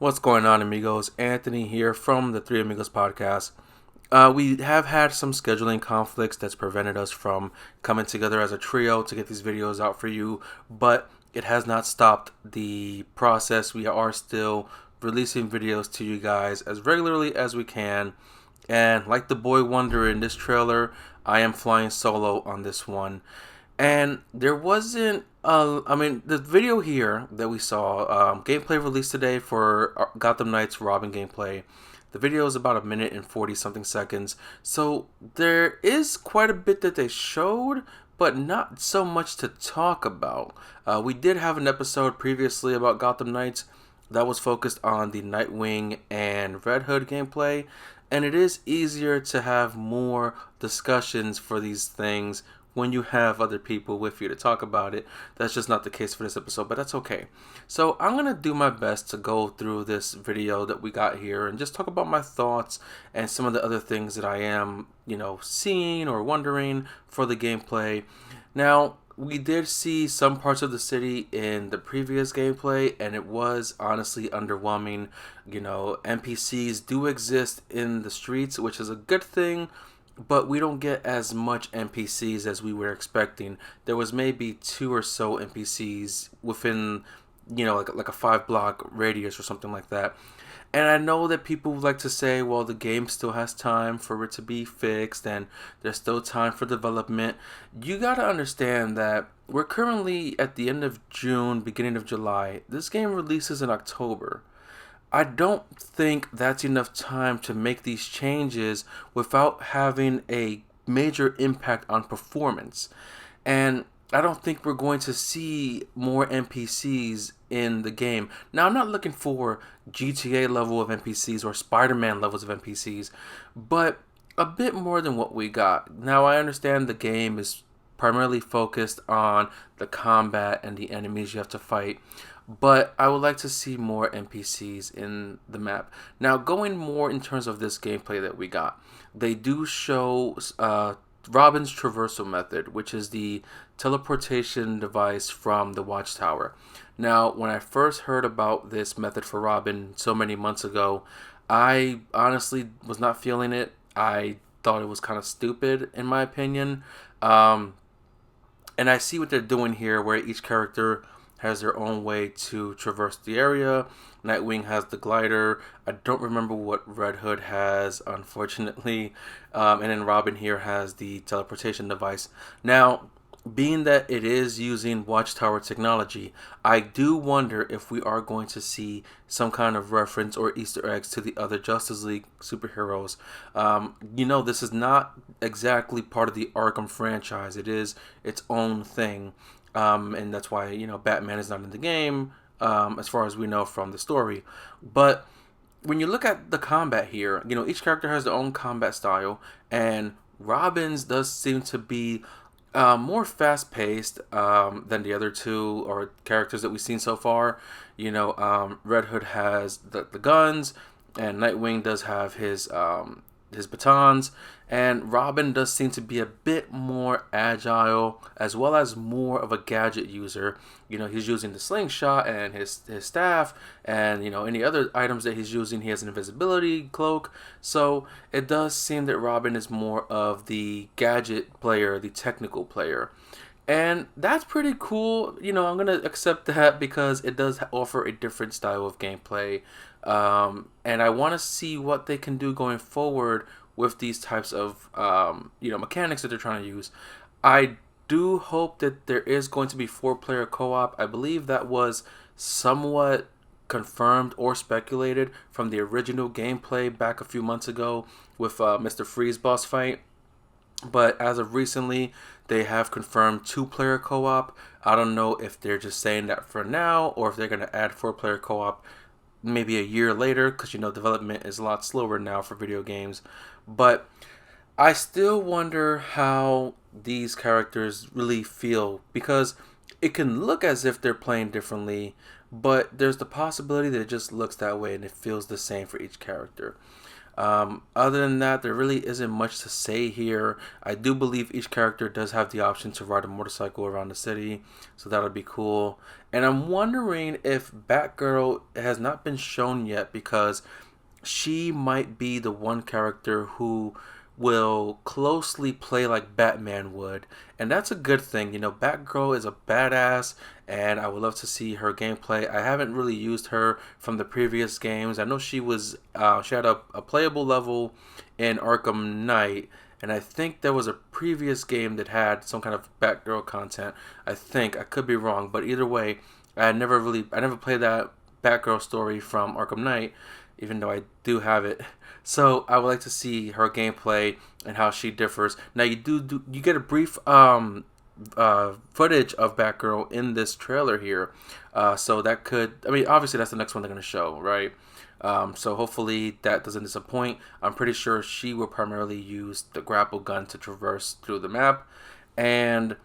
What's going on, amigos? Anthony here from the Three Amigos podcast. We have had some scheduling conflicts that's prevented us from coming together as a trio to get these videos out for you, but it has not stopped the process. We are still releasing videos to you guys as regularly as we can. And like the boy wonder in this trailer, I am flying solo on this one. And there wasn't, the video here that we saw, gameplay released today for Gotham Knights Robin gameplay. The video is about a minute and 40 something seconds. So there is quite a bit that they showed, but not so much to talk about. We did have an episode previously about Gotham Knights that was focused on the Nightwing and Red Hood gameplay. And it is easier to have more discussions for these things when you have other people with you to talk about it. That's just not the case for this episode, but that's okay. So I'm going to do my best to go through this video that we got here and just talk about my thoughts and some of the other things that I am, seeing or wondering for the gameplay. Now, we did see some parts of the city in the previous gameplay, and it was honestly underwhelming. NPCs do exist in the streets, which is a good thing, but we don't get as much NPCs as we were expecting. There was maybe 2 or so NPCs within, like a 5-block radius or something like that. And I know that people like to say, well, the game still has time for it to be fixed and there's still time for development. You got to understand that we're currently at the end of June, beginning of July. This game releases in October. I don't think that's enough time to make these changes without having a major impact on performance. And I don't think we're going to see more NPCs in the game. Now, I'm not looking for GTA level of NPCs or Spider-Man levels of NPCs, but a bit more than what we got. Now, I understand the game is primarily focused on the combat and the enemies you have to fight, but I would like to see more NPCs in the map. Now, going more in terms of this gameplay that we got, they do show Robin's traversal method, which is the teleportation device from the Watchtower. Now, when I first heard about this method for Robin so many months ago, I honestly was not feeling it. I thought it was kind of stupid, in my opinion. And I see what they're doing here, where each character has their own way to traverse the area. Nightwing has the glider. I don't remember what Red Hood has, unfortunately. And then Robin here has the teleportation device. Now, being that it is using Watchtower technology, I do wonder if we are going to see some kind of reference or Easter eggs to the other Justice League superheroes. This is not exactly part of the Arkham franchise. It is its own thing. And that's why, Batman is not in the game, as far as we know from the story. But when you look at the combat here, each character has their own combat style, and Robin's does seem to be more fast-paced than the other two or characters that we've seen so far. Red Hood has the guns, and Nightwing does have his batons, and Robin does seem to be a bit more agile as well as more of a gadget user. He's using the slingshot and his staff, and any other items that he's using. He has an invisibility cloak, so it does seem that Robin is more of the gadget player, the technical player. And that's pretty cool. I'm going to accept that because it does offer a different style of gameplay. And I want to see what they can do going forward with these types of, mechanics that they're trying to use. I do hope that there is going to be 4-player co-op. I believe that was somewhat confirmed or speculated from the original gameplay back a few months ago with Mr. Freeze boss fight. But as of recently, they have confirmed 2-player co-op. I don't know if they're just saying that for now or if they're going to add 4-player co-op maybe a year later, because development is a lot slower now for video games. But I still wonder how these characters really feel, because it can look as if they're playing differently, but there's the possibility that it just looks that way and it feels the same for each character. Other than that, there really isn't much to say here. I do believe each character does have the option to ride a motorcycle around the city, so that'll be cool. And I'm wondering if Batgirl has not been shown yet because she might be the one character who will closely play like Batman would. And that's a good thing. Batgirl is a badass, and I would love to see her gameplay. I haven't really used her from the previous games. I know she had a playable level in Arkham Knight, and I think there was a previous game that had some kind of Batgirl content. I think I could be wrong, but either way, I never played that Batgirl story from Arkham Knight, even though I do have it. So I would like to see her gameplay and how she differs. Now you get a brief footage of Batgirl in this trailer here, so that could, I mean, obviously that's the next one they're gonna show, right? So hopefully that doesn't disappoint. I'm pretty sure she will primarily use the grapple gun to traverse through the map, and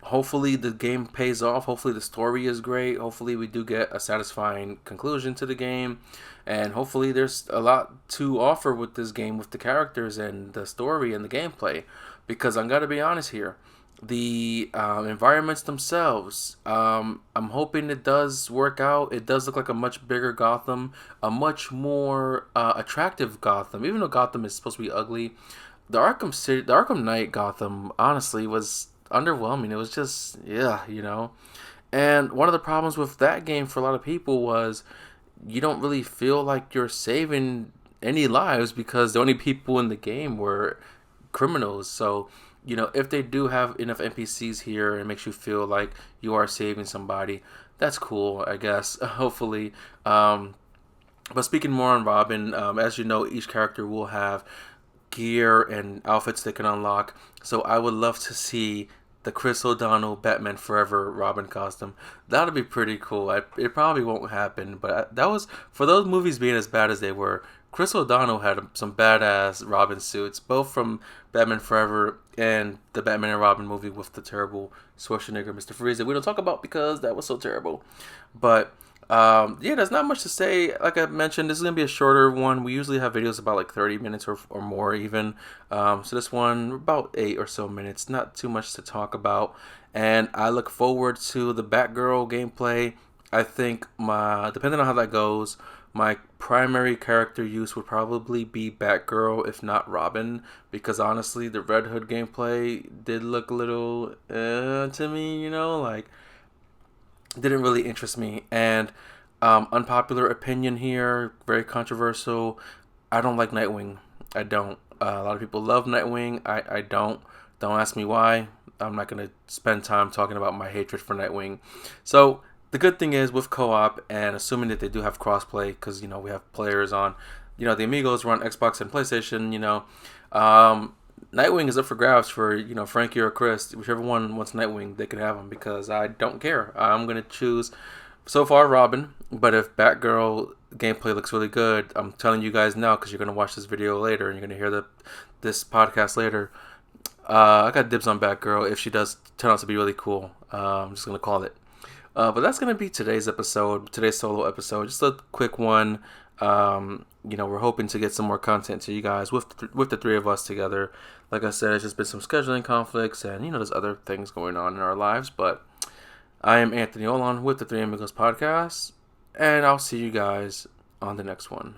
hopefully the game pays off. Hopefully the story is great. Hopefully we do get a satisfying conclusion to the game, and hopefully there's a lot to offer with this game, with the characters and the story and the gameplay, because I'm gonna be honest here, the environments themselves, I'm hoping it does work out. It does look like a much bigger Gotham, a much more attractive Gotham, even though Gotham is supposed to be ugly. The Arkham Knight Gotham, honestly, was underwhelming. It was just, yeah. And one of the problems with that game for a lot of people was you don't really feel like you're saving any lives because the only people in the game were criminals. So, if they do have enough NPCs here and makes you feel like you are saving somebody, that's cool, I guess. Hopefully. But speaking more on Robin, as you know, each character will have gear and outfits they can unlock. So I would love to see the Chris O'Donnell Batman Forever Robin costume. That'll be pretty cool. It probably won't happen, but that was, for those movies being as bad as they were, Chris O'Donnell had some badass Robin suits, both from Batman Forever and the Batman and Robin movie with the terrible Schwarzenegger Mr. Freeze that we don't talk about because that was so terrible. But yeah, there's not much to say. Like I mentioned, this is going to be a shorter one. We usually have videos about like 30 minutes or more even. So this one, about 8 or so minutes. Not too much to talk about. And I look forward to the Batgirl gameplay. I think depending on how that goes, my primary character use would probably be Batgirl, if not Robin. Because honestly, the Red Hood gameplay did look a little to me, like didn't really interest me. And unpopular opinion here, very controversial, I don't like Nightwing. I don't. A lot of people love Nightwing. I don't. Don't ask me why. I'm not going to spend time talking about my hatred for Nightwing. So the good thing is with co-op, and assuming that they do have crossplay, because we have players on the Amigos, run Xbox and PlayStation, Nightwing is up for grabs for Frankie or Chris. Whichever one wants Nightwing, they can have him because I don't care. I'm gonna choose so far Robin, but if Batgirl gameplay looks really good, I'm telling you guys now because you're gonna watch this video later and you're gonna hear this podcast later. I got dibs on Batgirl if she does turn out to be really cool. I'm just gonna call it. But that's gonna be today's solo episode. Just a quick one. We're hoping to get some more content to you guys with the three of us together. Like I said, it's just been some scheduling conflicts, and there's other things going on in our lives. But I am Anthony Olan with the Three Amigos podcast, and I'll see you guys on the next one.